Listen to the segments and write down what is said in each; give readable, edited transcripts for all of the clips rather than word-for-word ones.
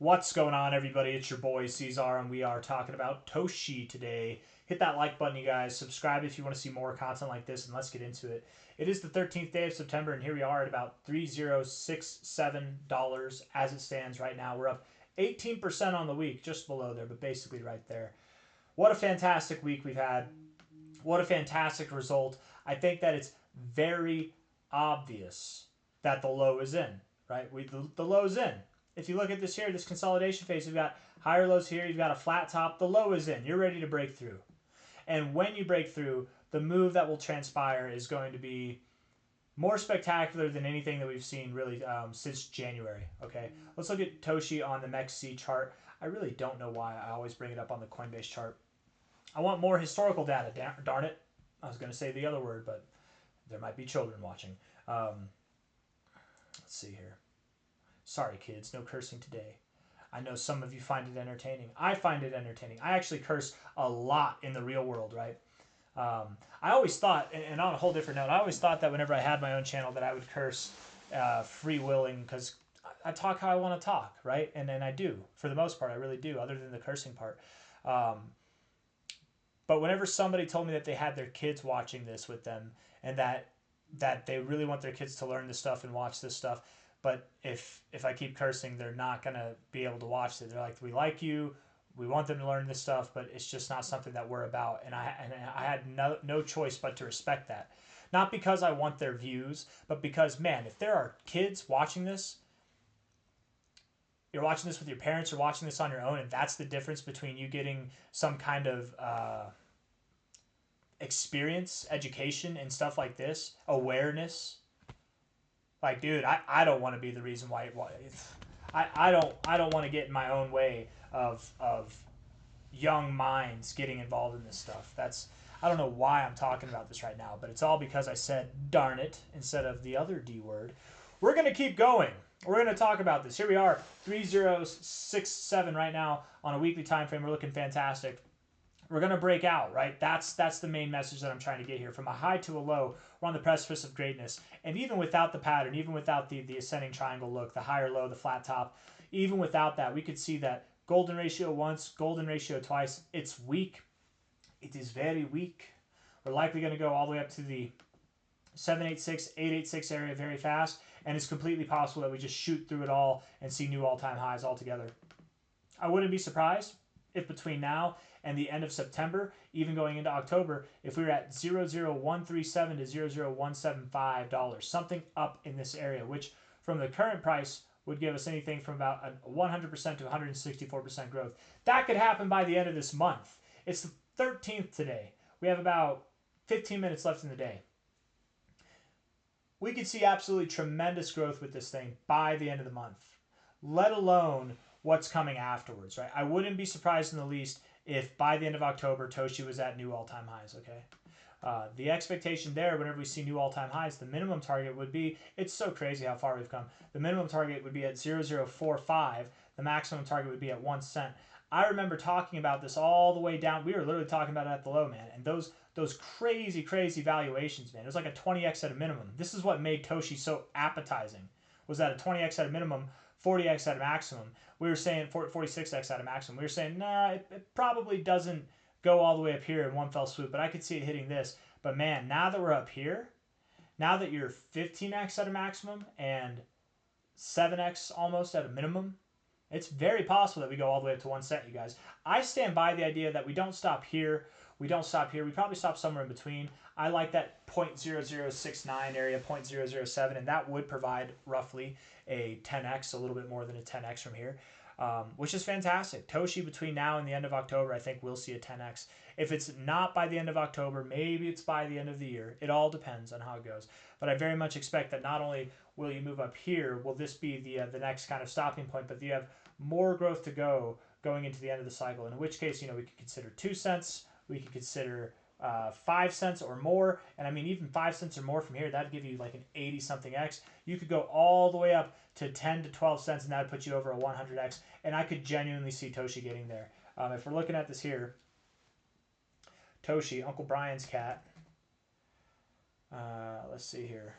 What's going on, everybody? It's your boy C-Zar, and we are talking about Toshi today. Hit that like button, you guys. Subscribe if you want to see more content like this, and let's get into it. It is the 13th day of September, and here we are at about $3067 as it stands right now. We're up 18% on the week, just below there, but basically right there. What a fantastic week we've had. What a fantastic result. I think that it's very obvious that the low is in, right? The low's in. If you look at this here, this consolidation phase, we've got higher lows here, you've got a flat top, the low is in, you're ready to break through. And when you break through, the move that will transpire is going to be more spectacular than anything that we've seen really since January, okay? Let's look at Toshi on the MEXC chart. I really don't know why I always bring it up on the Coinbase chart. I want more historical data, darn it. I was going to say the other word, but there might be children watching. Let's see here. Sorry, kids, no cursing today. I know some of you find it entertaining. I find it entertaining. I actually curse a lot in the real world, right? I always thought, and on a whole different note, I always thought that whenever I had my own channel that I would curse free-willing because I talk how I want to talk, right? And I do. For the most part, I really do, other than the cursing part. But whenever somebody told me that they had their kids watching this with them and that they really want their kids to learn this stuff and watch this stuff, but if I keep cursing, they're not going to be able to watch it. They're like, we like you. We want them to learn this stuff, but it's just not something that we're about. And I had no choice but to respect that. Not because I want their views, but because, man, if there are kids watching this, you're watching this with your parents, you're watching this on your own, and that's the difference between you getting some kind of experience, education, and stuff like this, awareness. Like, dude, I don't want to be the reason why. I don't want to get in my own way of young minds getting involved in this stuff. I don't know why I'm talking about this right now, but it's all because I said darn it instead of the other D word. We're gonna keep going. We're gonna talk about this. Here we are, 3067 right now on a weekly time frame. We're looking fantastic. We're going to break out, right? That's the main message that I'm trying to get here. From a high to a low, we're on the precipice of greatness. And even without the pattern, even without the ascending triangle look, the higher low, the flat top, even without that, we could see that golden ratio once, golden ratio twice. It's weak. It is very weak. We're likely going to go all the way up to the 786, 886 area very fast. And it's completely possible that we just shoot through it all and see new all-time highs altogether. I wouldn't be surprised if between now and the end of September, even going into October, if we were at 00137 to $00175, something up in this area, which from the current price would give us anything from about 100% to 164% growth. That could happen by the end of this month. It's the 13th today. We have about 15 minutes left in the day. We could see absolutely tremendous growth with this thing by the end of the month, let alone what's coming afterwards, right? I wouldn't be surprised in the least if by the end of October, Toshi was at new all-time highs, okay? The expectation there, whenever we see new all-time highs, the minimum target would be, it's so crazy how far we've come. The minimum target would be at 0.045. The maximum target would be at 1 cent. I remember talking about this all the way down. We were literally talking about it at the low, man. And those crazy, crazy valuations, man. It was like a 20x at a minimum. This is what made Toshi so appetizing, was that a 20x at a minimum, 40x at a maximum. We were saying 46x at a maximum. We were saying, nah, it probably doesn't go all the way up here in one fell swoop, but I could see it hitting this. But man, now that we're up here, now that you're 15x at a maximum and 7x almost at a minimum, it's very possible that we go all the way up to 1 cent, you guys. I stand by the idea that we don't stop here. We don't stop here. We probably stop somewhere in between. I like that 0.0069 area, 0.007, and that would provide roughly a 10x, a little bit more than a 10x from here, which is fantastic. Toshi, between now and the end of October, I think we'll see a 10x. If it's not by the end of October, maybe it's by the end of the year. It all depends on how it goes. But I very much expect that not only will you move up here, will this be the next kind of stopping point, but you have more growth to go going into the end of the cycle, in which case, we could consider 2 cents, we could consider 5 cents or more, and I mean even 5 cents or more from here, that'd give you like an 80 something x. You could go all the way up to 10 to 12 cents, and that would put you over a 100x, and I could genuinely see Toshi getting there. If we're looking at this here, Toshi, Uncle Brian's cat, let's see here.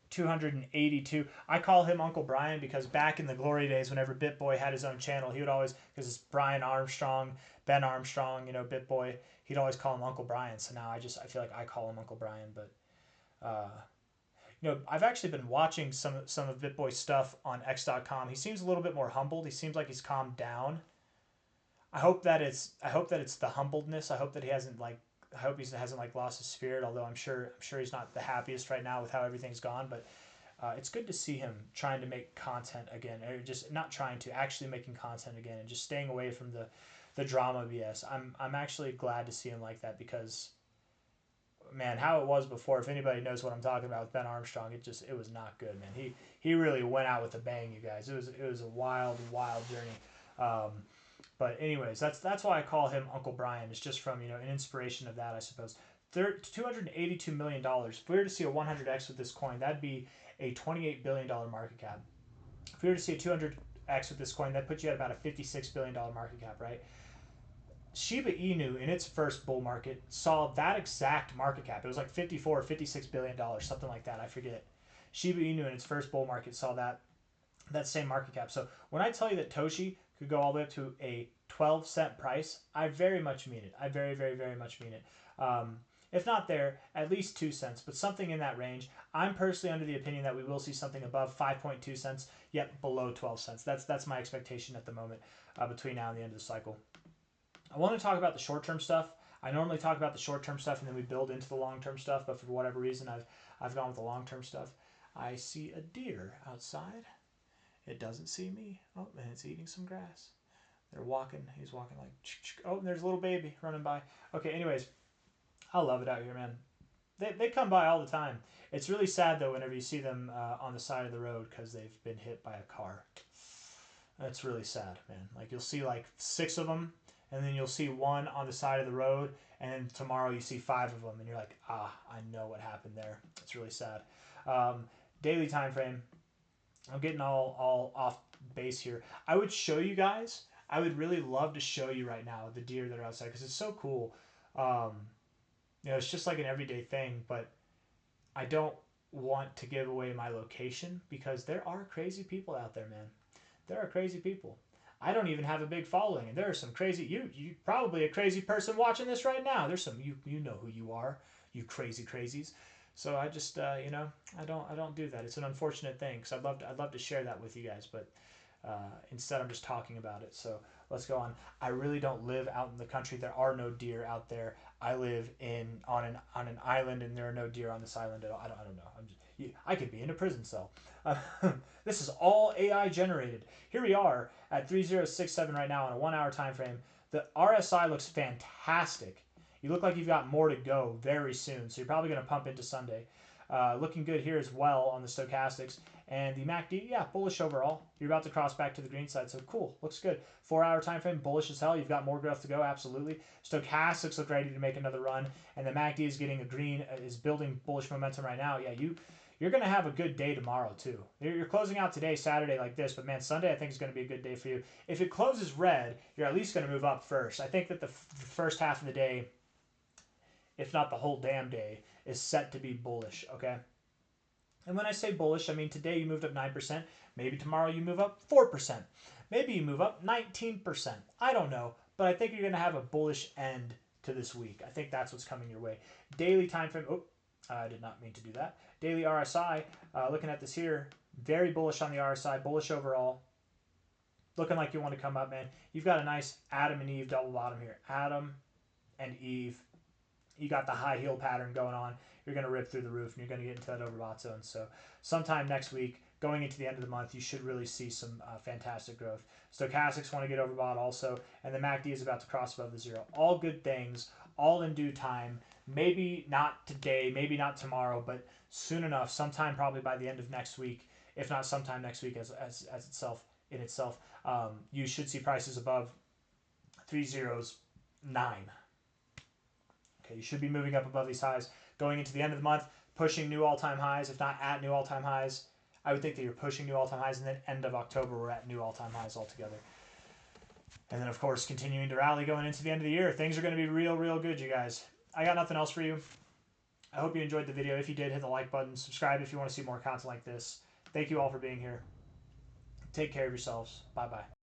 282. I call him Uncle Brian because back in the glory days, whenever BitBoy had his own channel, he would always, because it's Brian Armstrong, Ben Armstrong, you know, BitBoy, he'd always call him Uncle Brian. So now I feel like I call him Uncle Brian. But you know, I've actually been watching some of BitBoy's stuff on X.com. He seems a little bit more humbled. He seems like he's calmed down. I hope that it's the humbledness. I hope that he hasn't like lost his spirit. Although I'm sure he's not the happiest right now with how everything's gone. But it's good to see him trying to make content again, or just not trying to, actually making content again, and just staying away from the drama BS. I'm actually glad to see him like that because, man, how it was before. If anybody knows what I'm talking about with Ben Armstrong, it was not good, man. He really went out with a bang, you guys. It was a wild journey. But anyways, that's why I call him Uncle Brian. It's just from, you know, an inspiration of that, I suppose. $282 million. If we were to see a 100x with this coin, that'd be a $28 billion market cap. If we were to see a 200x with this coin, that'd put you at about a $56 billion market cap, right? Shiba Inu in its first bull market saw that exact market cap. It was like $54 or $56 billion, something like that. I forget. Shiba Inu in its first bull market saw that same market cap. So when I tell you that Toshi could go all the way up to a 12-cent price, I very much mean it. I very, very, very much mean it. If not there, at least 2 cents, but something in that range. I'm personally under the opinion that we will see something above 5.2 cents, yet below 12 cents. That's my expectation at the moment between now and the end of the cycle. I want to talk about the short-term stuff. I normally talk about the short-term stuff and then we build into the long-term stuff, but for whatever reason, I've gone with the long-term stuff. I see a deer outside. It doesn't see me. Oh, and it's eating some grass. They're walking. He's walking like, oh, and there's a little baby running by. Okay, anyways, I love it out here, man. They come by all the time. It's really sad, though, whenever you see them on the side of the road because they've been hit by a car. That's really sad, man. Like, you'll see like 6 of them, and then you'll see one on the side of the road, and then tomorrow you see 5 of them, and you're like, I know what happened there. It's really sad. Daily time frame. I'm getting all off base here. I would show you guys. I would really love to show you right now the deer that are outside because it's so cool. You know, it's just like an everyday thing, but I don't want to give away my location because there are crazy people out there, man. There are crazy people. I don't even have a big following, and there are some crazy. You probably a crazy person watching this right now. There's some you know who you are, you crazy crazies. So I just you know, I don't do that. It's an unfortunate thing because I'd love to share that with you guys, but instead I'm just talking about it. So let's go on. I really don't live out in the country. There are no deer out there. I live on an island, and there are no deer on this island at all. I don't know. I could be in a prison cell. This is all AI generated. Here we are at 3067 right now on a 1 hour time frame. The RSI looks fantastic. You look like you've got more to go very soon, so you're probably going to pump into Sunday. Looking good here as well on the stochastics. And the MACD, yeah, bullish overall. You're about to cross back to the green side, so cool. Looks good. 4 hour time frame, bullish as hell. You've got more growth to go, absolutely. Stochastics look ready to make another run, and the MACD is getting a green, is building bullish momentum right now. Yeah, you're going to have a good day tomorrow, too. You're closing out today, Saturday, like this, but man, Sunday I think is going to be a good day for you. If it closes red, you're at least going to move up first. I think that the first half of the day, if not the whole damn day, is set to be bullish, okay? And when I say bullish, I mean today you moved up 9%. Maybe tomorrow you move up 4%. Maybe you move up 19%. I don't know, but I think you're going to have a bullish end to this week. I think that's what's coming your way. Daily time frame. Oh, I did not mean to do that. Daily RSI, looking at this here, very bullish on the RSI, bullish overall. Looking like you want to come up, man. You've got a nice Adam and Eve double bottom here. Adam and Eve. You got the high heel pattern going on. You're going to rip through the roof, and you're going to get into that overbought zone. So sometime next week, going into the end of the month, you should really see some fantastic growth. Stochastics want to get overbought also, and the MACD is about to cross above the zero. All good things, all in due time. Maybe not today, maybe not tomorrow, but soon enough, sometime probably by the end of next week, if not sometime next week as itself, you should see prices above 309. Okay, you should be moving up above these highs. Going into the end of the month, pushing new all-time highs, if not at new all-time highs. I would think that you're pushing new all-time highs, and then end of October, we're at new all-time highs altogether. And then, of course, continuing to rally going into the end of the year. Things are going to be real, real good, you guys. I got nothing else for you. I hope you enjoyed the video. If you did, hit the like button. Subscribe if you want to see more content like this. Thank you all for being here. Take care of yourselves. Bye-bye.